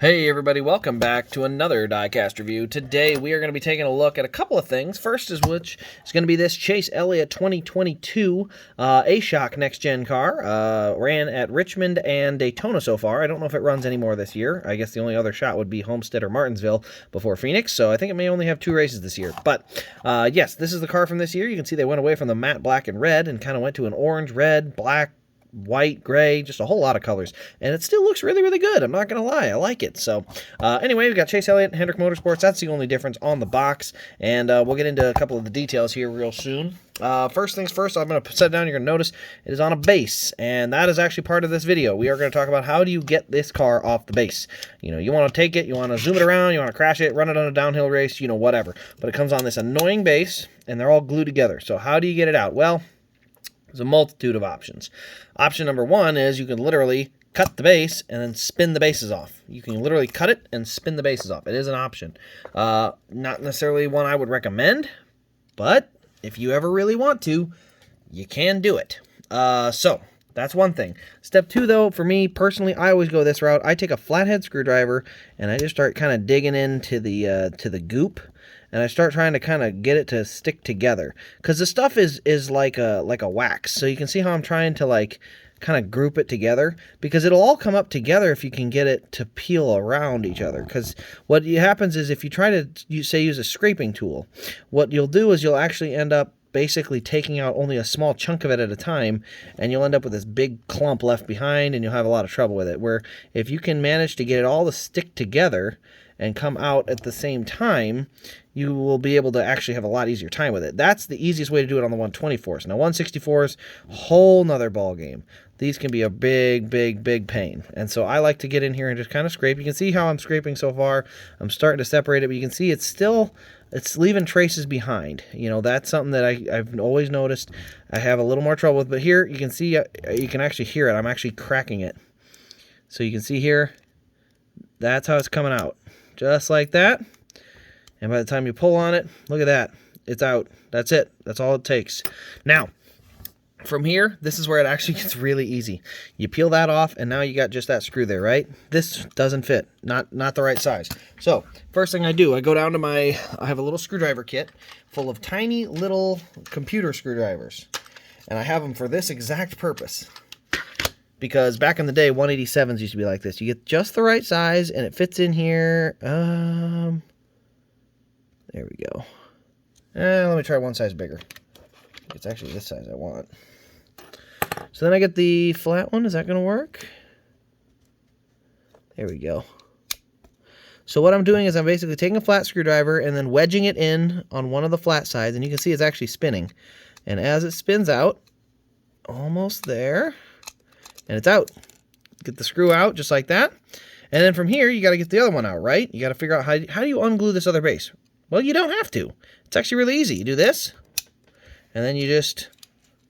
Hey everybody, welcome back to another Diecast review. Today we are going to be taking a look at a couple of things. First is which is going to be this Chase Elliott 2022 A-Shock Next Gen car. Ran at Richmond and Daytona so far. I don't know if it runs anymore this year. I guess the only other shot would be Homestead or Martinsville before Phoenix, so I think it may only have 2 races this year. But yes, this is the car from this year. You can see they went away from the matte black and red and kind of went to an orange, red, black, white, gray, just a whole lot of colors, and it still looks really, really good. I'm not gonna lie, I like it. So anyway, we've got Chase Elliott and Hendrick Motorsports. That's the only difference on the box, and we'll get into a couple of the details here real soon. First things first, I'm going to set it down. You're going to notice it is on a base, and that is actually part of this video. We are going to talk about how do you get this car off the base. You know, you want to take it, you want to zoom it around, you want to crash it, run it on a downhill race, you know, whatever. But it comes on this annoying base, and they're all glued together. So how do you get it out? Well, there's a multitude of options. Option number one is you can literally cut the base and then spin the bases off. You can literally cut it and spin the bases off. It is an option. Not necessarily one I would recommend, but if you ever really want to, you can do it. So that's one thing. Step two, though, for me personally, I always go this route. I take a flathead screwdriver and I just start kind of digging into the goop. And I start trying to kind of get it to stick together, because the stuff is like a wax. So you can see how I'm trying to like kind of group it together, because it'll all come up together if you can get it to peel around each other. Because what happens is if you try to use a scraping tool, what you'll do is you'll actually end up basically taking out only a small chunk of it at a time, and you'll end up with this big clump left behind, and you'll have a lot of trouble with it. Where if you can manage to get it all to stick together and come out at the same time, you will be able to actually have a lot easier time with it. That's the easiest way to do it on the 124s. Now 164s, whole nother ball game. These can be a big pain. And so I like to get in here and just kind of scrape. You can see how I'm scraping so far. I'm starting to separate it, but you can see it's leaving traces behind. You know, that's something that I've always noticed I have a little more trouble with. But here you can see, you can actually hear it. I'm actually cracking it. So you can see here, that's how it's coming out. Just like that. And by the time you pull on it, look at that. It's out. That's it. That's all it takes. Now, from here, this is where it actually gets really easy. You peel that off, and now you got just that screw there, right? This doesn't fit. Not the right size. So, first thing I do, I go down to I have a little screwdriver kit full of tiny little computer screwdrivers. And I have them for this exact purpose. Because back in the day, 187s used to be like this. You get just the right size, and it fits in here. There we go. Let me try one size bigger. It's actually this size I want. So then I get the flat one. Is that going to work? There we go. So what I'm doing is I'm basically taking a flat screwdriver and then wedging it in on one of the flat sides. And you can see it's actually spinning. And as it spins out, almost there, and it's out. Get the screw out just like that. And then from here, you got to get the other one out, right? You got to figure out how do you unglue this other base? Well, you don't have to. It's actually really easy. You do this, and then you just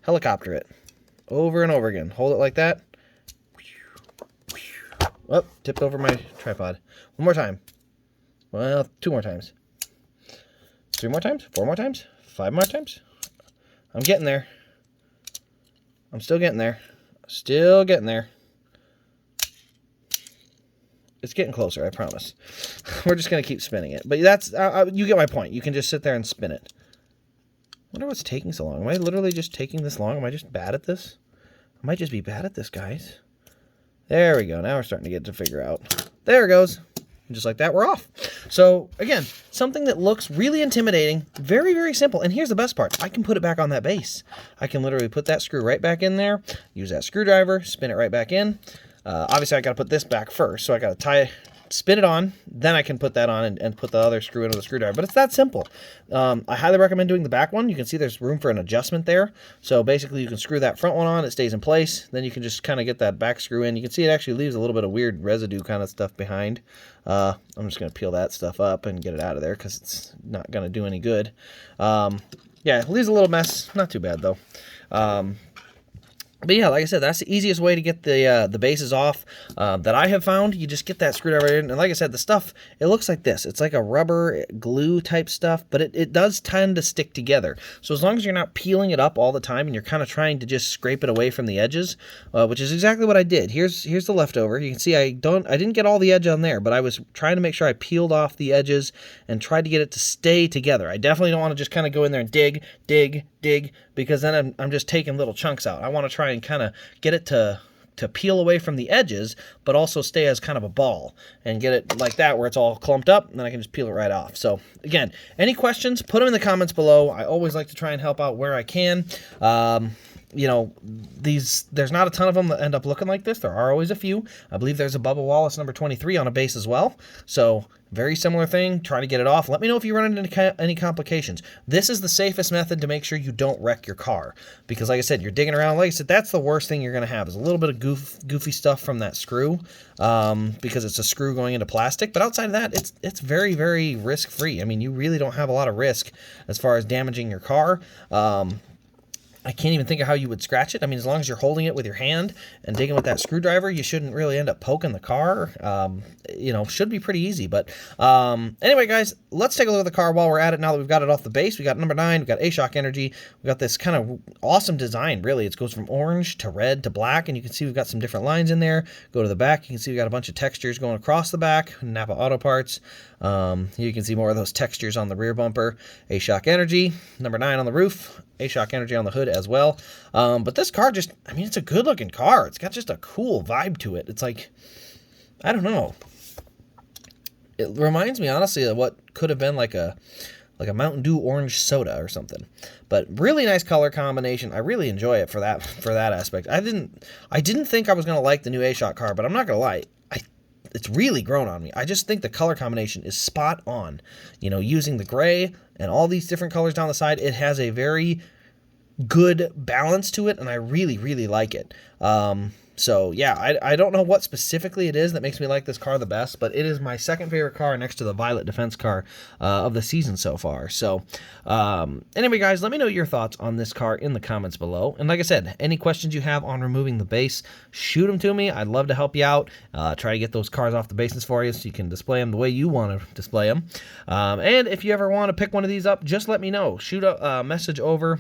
helicopter it over and over again. Hold it like that. Oh, tipped over my tripod. One more time. Well, 2 more times. 3 more times? 4 more times? 5 more times? I'm getting there. I'm still getting there. Still getting there. It's getting closer, I promise. We're just going to keep spinning it. But that's, you get my point. You can just sit there and spin it. I wonder what's taking so long. Am I literally just taking this long? Am I just bad at this? I might just be bad at this, guys. There we go. Now we're starting to get to figure out. There it goes. And just like that, we're off. So, again, something that looks really intimidating, very simple. And here's the best part. I can put it back on that base. I can literally put that screw right back in there, use that screwdriver, spin it right back in. Obviously, I got to put this back first, so I got to spin it on, then I can put that on and put the other screw into the screwdriver. But it's that simple. I highly recommend doing the back one. You can see there's room for an adjustment there. So basically, you can screw that front one on, it stays in place. Then you can just kind of get that back screw in. You can see it actually leaves a little bit of weird residue kind of stuff behind. I'm just going to peel that stuff up and get it out of there because it's not going to do any good. Yeah, it leaves a little mess. Not too bad, though. But yeah, like I said, that's the easiest way to get the bases off that I have found. You just get that screwdriver in, and like I said, the stuff, it looks like this. It's like a rubber glue type stuff, but it does tend to stick together. So as long as you're not peeling it up all the time and you're kind of trying to just scrape it away from the edges, which is exactly what I did. Here's the leftover. You can see I didn't get all the edge on there, but I was trying to make sure I peeled off the edges and tried to get it to stay together. I definitely don't want to just kind of go in there and dig, because then I'm just taking little chunks out. I want to try and kind of get it to peel away from the edges, but also stay as kind of a ball and get it like that where it's all clumped up, and then I can just peel it right off. So again, any questions, put them in the comments below. I always like to try and help out where I can. You know, there's not a ton of them that end up looking like this. There are always a few. I believe there's a Bubba Wallace number 23 on a base as well. So very similar thing. Try to get it off. Let me know if you run into any complications. This is the safest method to make sure you don't wreck your car. Because like I said, you're digging around. Like I said, that's the worst thing you're going to have is a little bit of goofy stuff from that screw, because it's a screw going into plastic. But outside of that, it's very, very risk-free. I mean, you really don't have a lot of risk as far as damaging your car. I can't even think of how you would scratch it. I mean, as long as you're holding it with your hand and digging with that screwdriver, you shouldn't really end up poking the car. You know, should be pretty easy. But anyway, guys, let's take a look at the car while we're at it. Now that we've got it off the base, we got number 9, we got A-Shock Energy. We got this kind of awesome design, really. It goes from orange to red to black, and you can see we've got some different lines in there. Go to the back, you can see we got a bunch of textures going across the back. Napa Auto Parts. Here you can see more of those textures on the rear bumper. A-Shock Energy, number 9 on the roof. A-Shock Energy on the hood as well. But this car just, I mean, it's a good looking car. It's got just a cool vibe to it. It's like, I don't know. It reminds me, honestly, of what could have been like a Mountain Dew orange soda or something. But really nice color combination. I really enjoy it for that aspect. I didn't think I was going to like the new A-Shock car, but I'm not going to lie. It's really grown on me. I just think the color combination is spot on. You know, using the gray and all these different colors down the side, it has a very good balance to it, and I really, really like it. So, yeah, I don't know what specifically it is that makes me like this car the best, but it is my second favorite car next to the Violet Defense car of the season so far. So, anyway, guys, let me know your thoughts on this car in the comments below. And like I said, any questions you have on removing the base, shoot them to me. I'd love to help you out. Try to get those cars off the bases for you so you can display them the way you want to display them. And if you ever want to pick one of these up, just let me know. Shoot a message over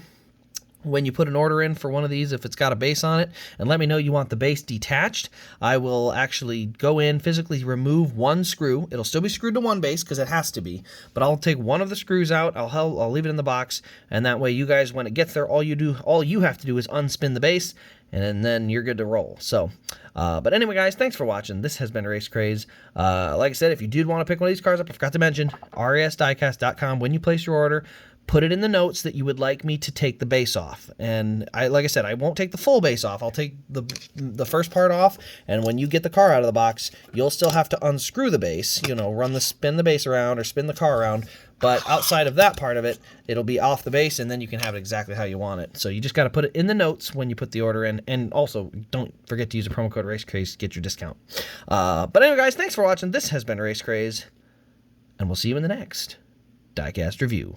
when you put an order in for one of these, if it's got a base on it, and let me know you want the base detached. I will actually go in, physically remove one screw. It'll still be screwed to one base because it has to be, but I'll take one of the screws out. I'll leave it in the box, and that way you guys, when it gets there, all you have to do is unspin the base, and then you're good to roll. So, but anyway, guys, thanks for watching. This has been Race Craze. Like I said, if you did want to pick one of these cars up, I forgot to mention, RASDiecast.com. When you place your order, put it in the notes that you would like me to take the base off. And like I said, I won't take the full base off. I'll take the first part off, and when you get the car out of the box, you'll still have to unscrew the base, you know, spin the base around or spin the car around. But outside of that part of it, it'll be off the base, and then you can have it exactly how you want it. So you just got to put it in the notes when you put the order in. And also, don't forget to use a promo code RaceCraze to get your discount. But anyway, guys, thanks for watching. This has been Race Craze, and we'll see you in the next Diecast review.